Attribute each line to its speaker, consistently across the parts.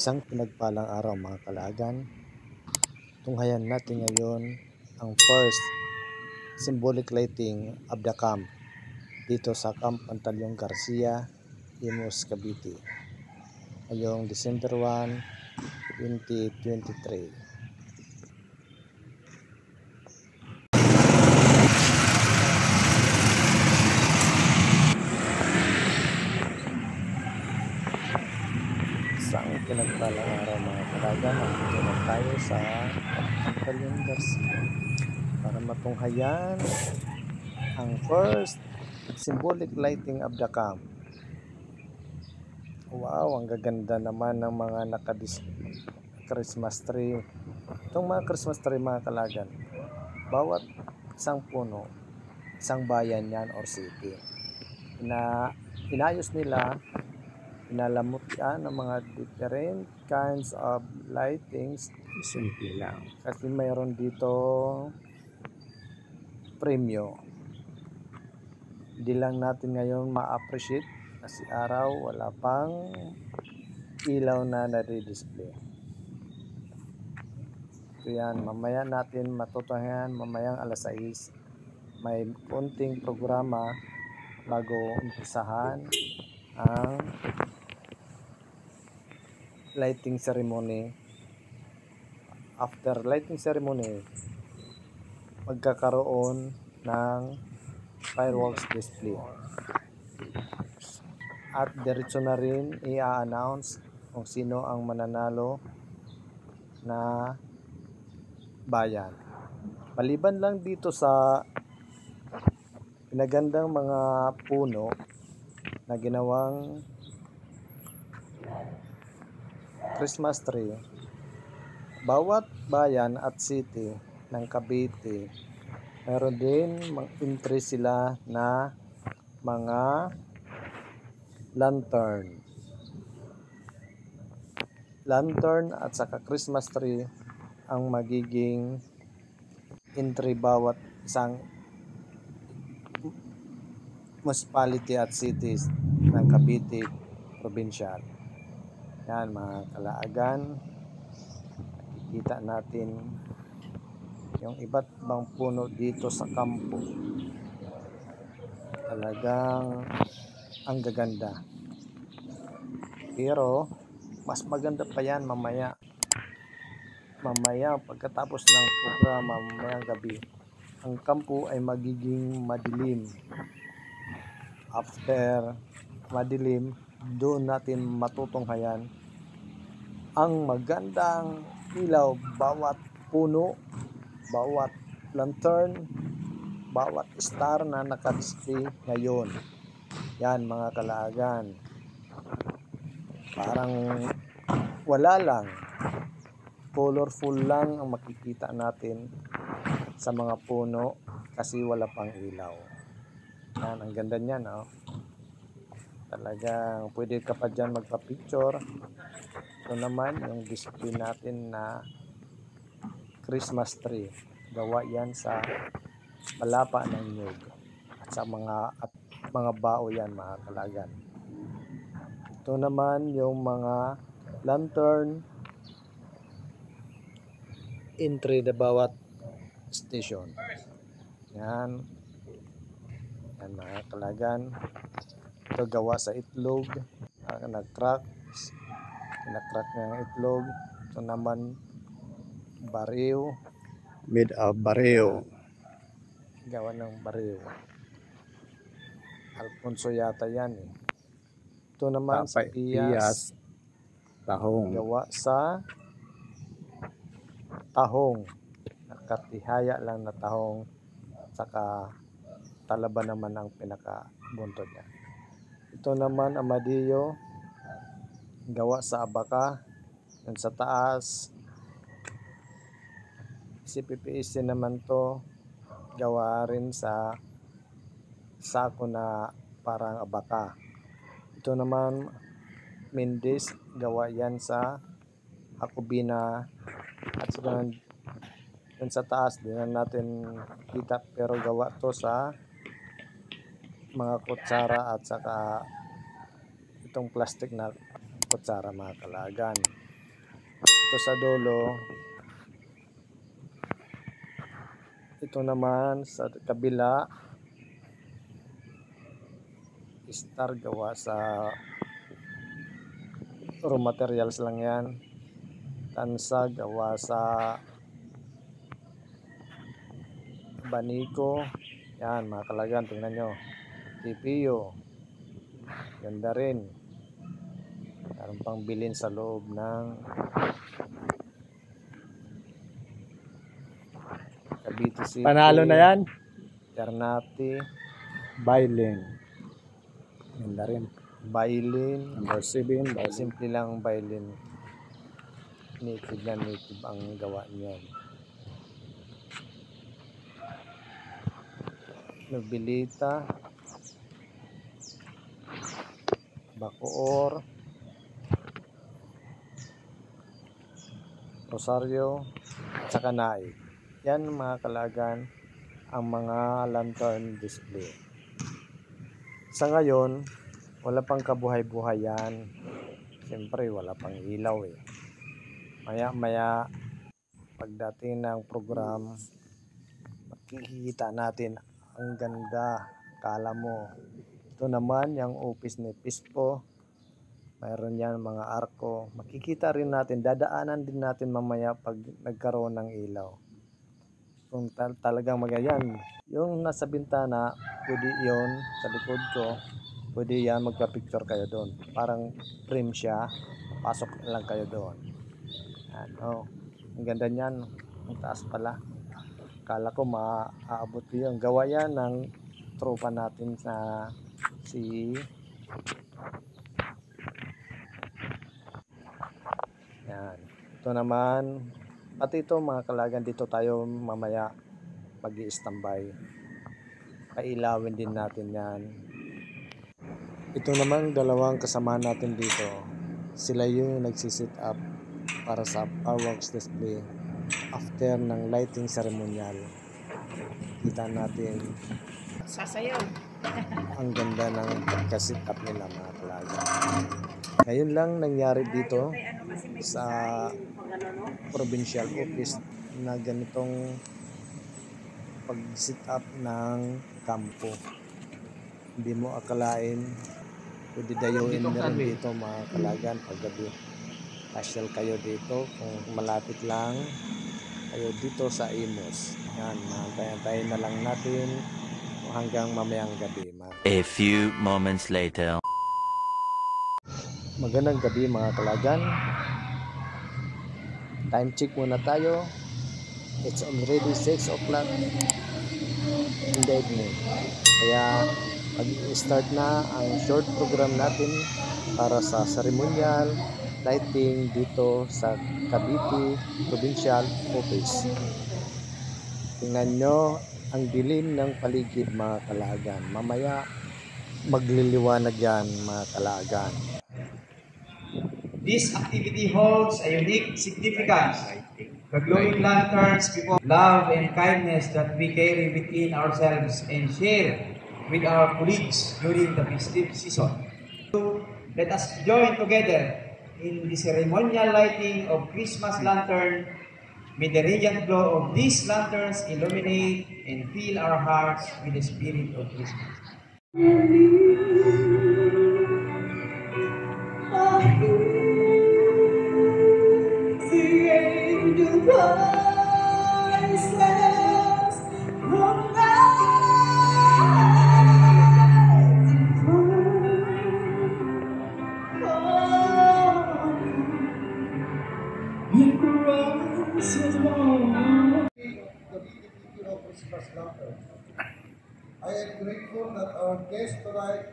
Speaker 1: Isang pinagpalang araw mga kalagan. Tunghayan natin ngayon ang first symbolic lighting of the camp dito sa Camp Pantaleon Garcia, Imus, Cavite. Ngayong December 1, 2023. Isang pinagpalang araw mga kalagan. Nandito na tayo sa Pantaleon Garcia para matunghayan ang first symbolic lighting of the camp. Wow, ang gaganda naman ng mga Christmas tree. Itong mga Christmas tree mga kalagan, bawat isang puno, isang bayan yan or city. Inayos nila, inalamot yan ng mga different kinds of lightings. Simple lang. Kasi mayroon dito premyo. Hindi lang natin ngayon ma-appreciate kasi araw wala pang ilaw na nare-display. So yan, mamaya natin matutuhan, mamayang alas 6 may konting programa bago umpisahan ang lighting ceremony. After lighting ceremony, magkakaroon ng fireworks display. At diretso na rin i-announce kung sino ang mananalo na bayan. Maliban lang dito sa pinagandang mga puno na ginawang Christmas tree, bawat bayan at city ng Cavite meron din entry sila na mga lantern at saka Christmas tree ang magiging entry bawat isang municipality at cities ng Cavite Provincial. Yan mga kalaagan, nakikita natin yung iba't ibang puno dito sa kampo. Talagang ang gaganda. Pero mas maganda pa yan mamaya pagkatapos ng programa mamayang gabi. Ang kampo ay magiging madilim. After madilim, doon natin matutunghayan ang magandang ilaw bawat puno, bawat lantern, bawat star na naka-display ngayon. Yan mga kalaagan. Parang wala lang. Colorful lang ang makikita natin sa mga puno kasi wala pang ilaw. Yan, ang ganda niyan, oh. Talagang pwede ka pa dyan magpa-picture. Ito naman yung display natin na Christmas tree. Gawa yan sa palapa ng nyug at sa mga bao yan mga kalagan. Ito naman yung mga lantern entry na bawat station. Yan mga kalagan. Ito gawa sa itlog, nag-crack ng itlog. Ito naman bariw, made of bariw, gawa ng bariw. Alfonso yata yan eh. Ito naman sa piyas, tahong, gawa sa tahong, nakatihaya lang na tahong, saka talaba naman ang pinakabuntot niya. Ito naman amadillo, gawa sa abaka. Yan sa taas CPPS naman to, gawa rin sa sako na parang abaka. Ito naman Mendes, gawa yan sa Hakubina. At saka yan sa taas din natin kita pero gawa to sa mga kutsara at saka itong plastic na kutsara mga kalagan. dito sa dulo. Ito naman sa kabila, star gawa sa raw materials lang yan. Tansa gawa sa baniko. Yan mga kalagan, tingnan nyo. TPU. Ganda rin. Meron pang bilin sa loob ng Cavite City.
Speaker 2: Panalo na yan.
Speaker 1: Ternate.
Speaker 2: Bailin. Ganda rin.
Speaker 1: Bailin.
Speaker 2: Number 7. Bailin.
Speaker 1: Simple lang bailin. Native na native ang gawa niyan. Nobilita. Bacoor. Rosario. At saka Naik. Yan mga kalagan ang mga lantern display. Sa ngayon, wala pang kabuhay-buhayan. Siyempre, wala pang ilaw eh. Maya-maya, pagdating ng program, makikita natin ang ganda. Kala mo. Ito naman, yung office ni Pispo. Mayroon yan mga arko. Makikita rin natin, dadaanan din natin mamaya pag nagkaroon ng ilaw. Kung talagang magayan, yung nasa bintana, pwede yun sa likod ko, pwede yan, magpa-picture kayo doon. Parang frame siya, pasok lang kayo doon. Ano, ang ganda niyan, ang taas pala. Kala ko maaabot ko yun. Gawa yan ng tropa natin na si yan. Ito naman, pati ito mga kalagan, dito tayo mamaya mag-i-standby. Pailawin din natin yan. Ito naman dalawang kasama natin dito. Sila yung nagsisit up para sa fireworks display after ng lighting ceremonial. Kita natin
Speaker 3: Sasayaw.
Speaker 1: ang ganda ng pagka-sit up nila mga kalagan. Ngayon lang nangyari dito sa provincial office na ganitong pag-sit up ng kampo. Hindi mo akalain pwede dayuin na rin dito mga kalagan paggabi. Pasyal kayo dito kung malapit lang kayo dito sa Imus. Yan, mahantayin na lang natin hanggang mamayang gabi.
Speaker 4: A few moments later.
Speaker 1: Magandang gabi mga kalagan. Time check muna tayo. It's already 6 o'clock in the evening. Kaya mag-start na ang short program natin para sa ceremonial lighting dito sa Cavite Provincial Office. Tingnan nyo ang dilim ng paligid mga kalagan. Mamaya magliliwanag yan mga kalagan.
Speaker 5: This activity holds a unique significance. The glowing lanterns before love and kindness that we carry within ourselves and share with our colleagues during the festive season. So, let us join together in the ceremonial lighting of Christmas lantern. May the radiant glow of these lanterns illuminate and fill our hearts with the spirit of Christmas.
Speaker 6: I am grateful that our guest tonight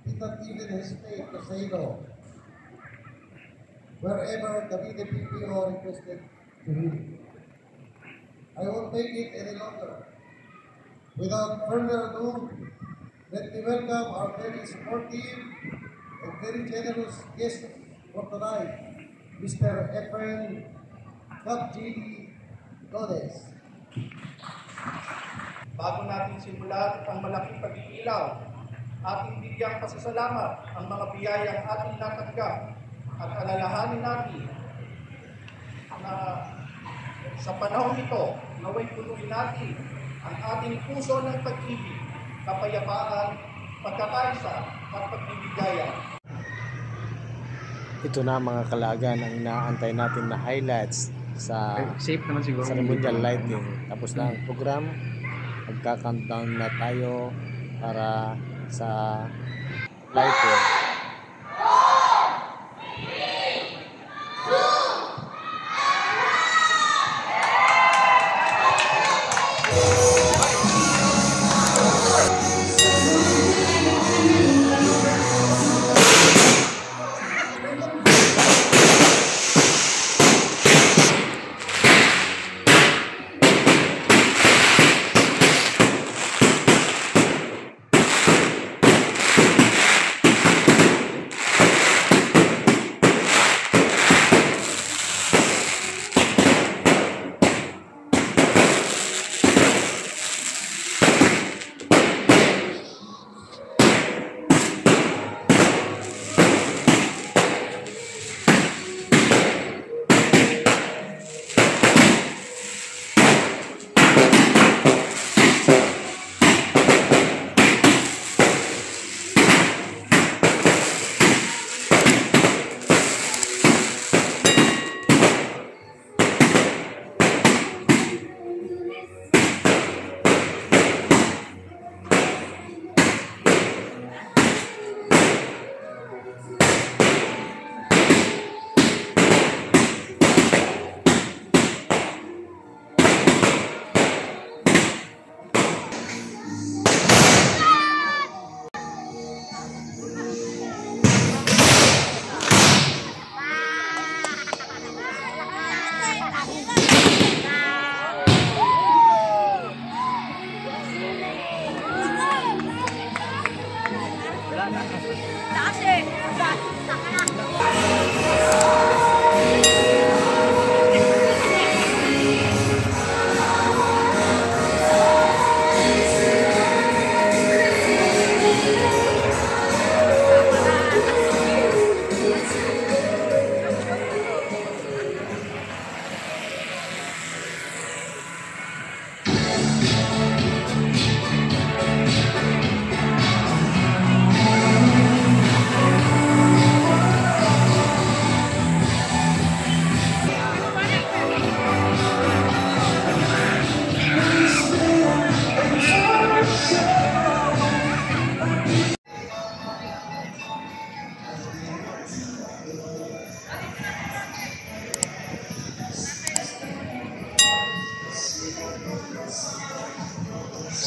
Speaker 6: did not even hesitate to say no wherever Cavite PPO requested to him. I won't take it any longer. Without further ado, let me welcome our very supportive and very generous guest for tonight, Mr. Efren Kapjili Godes.
Speaker 7: Bago natin simulan ang malaking pag-iilaw, ating bigyang pasasalamat ang mga biyayang ating natanggap at alalahanin natin na sa panahon ito, naway punuin natin ang ating puso ng pag-ibig, kapayapaan, pagkakaisa at pagbibigayan.
Speaker 1: Ito na mga kalagan ang inaantay natin na highlights sa
Speaker 5: Safe naman siguro.
Speaker 1: ceremonial lighting. Tapos na ang program. Magka-countdown na tayo para sa lighting.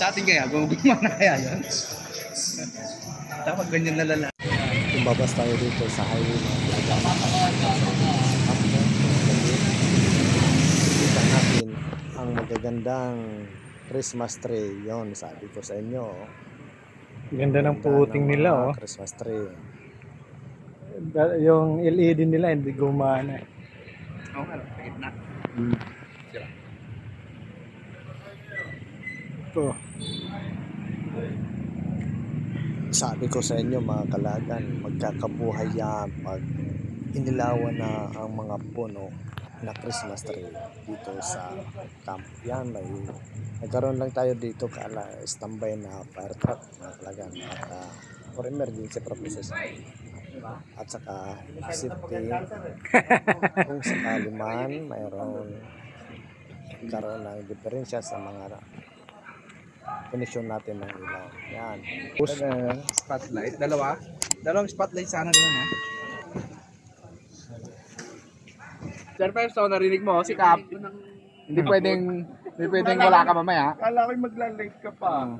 Speaker 5: Sa atin kaya, gumana kaya yun? Dapat ganyan na lalaki.
Speaker 1: Tumbabas tayo dito sa highway mga kalagan. Kita natin ang magagandang Christmas tree. Yon, sabi ko sa inyo.
Speaker 2: Ganda ng puting nila, oh.
Speaker 1: Christmas tree.
Speaker 2: Yung LED nila hindi gumana.
Speaker 5: Oo nga, pagit na.
Speaker 2: Ito.
Speaker 1: Sabi ko sa inyo mga kalagan, magkakabuhay yan pag inilawan na ang mga puno na Christmas tree dito sa camp. Yan, nagkaroon lang tayo dito standby na fire truck mga kalagan for emergency purposes at saka safety kung sakali man mayroon karoon ng diferensya sa mga connection natin ng ilaw. Yan.
Speaker 5: Spotlight, dalawang spotlight sana gano'n ha. Sir Peps, so narinig mo, si Cap. Hindi pwedeng wala ka mamaya.
Speaker 7: Kala ko'y magla-live ka pa.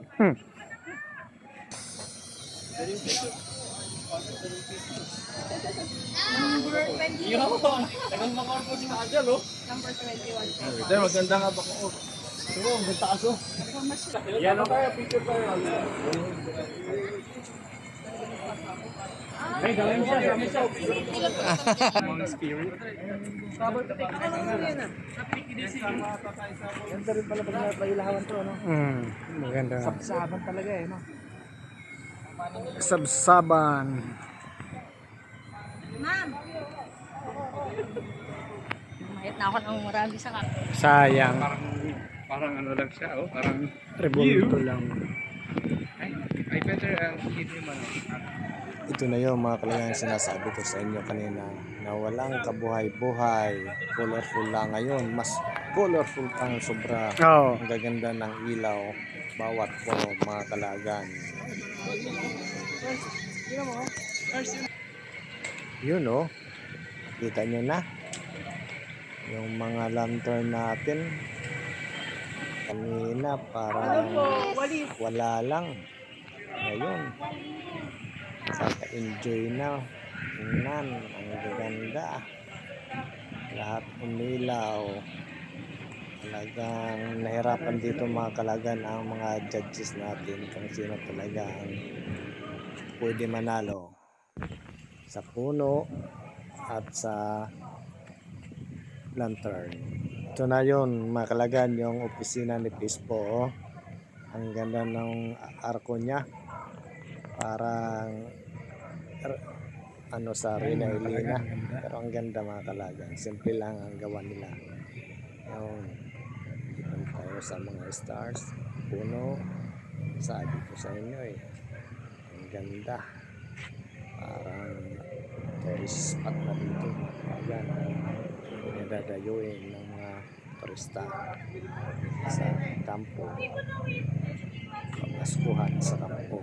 Speaker 3: Tagal makorpo si Majal, oh. Number 21.
Speaker 7: Hindi, maganda nga ba ko? Pero, ang ganda kaso. Yan o kaya, picture tayo. Ay, gawin siya, gawin siya. Mga spirit.
Speaker 5: Ganda rin pala pag napailawan to, no?
Speaker 2: Maganda nga.
Speaker 5: Sabsaban talaga eh, no?
Speaker 2: Sabsaban.
Speaker 3: Ma'am! Mayat na ako ng marami sa kakao.
Speaker 2: Sayang.
Speaker 8: Parang ano lang siya, oh. Parang
Speaker 2: Revolto lang.
Speaker 8: I better give him ano.
Speaker 1: Ito na yung mga kalagang sinasabi ko sa inyo kanina na walang kabuhay-buhay, colorful lang ngayon, mas colorful pang sobra.
Speaker 2: Oo.
Speaker 1: Ang gaganda ng ilaw bawat puno mga kalagan. Yun oh, kita nyo na yung mga lantern natin kanina parang wala lang, ngayon kaka-enjoy na. Tingnan, ang gaganda, lahat umilaw. Talagang nahirapan dito mga kalagan ang mga judges natin kung sino talaga ang pwede manalo sa puno at sa lantern. Ito na yun mga kalagan, yung opisina ni Pispo. Ang ganda ng arko niya, parang ano sa Rina Elena, pero ang ganda mga kalagan. Simple lang ang gawa nila. Yun, ipan tayo sa mga stars, puno. Sabi ko sa inyo eh, ang ganda, parang tourist spot na dito mga kalagan. Pinadadayuin ng mga turista sa kampo, pamaskuhan sa kampo.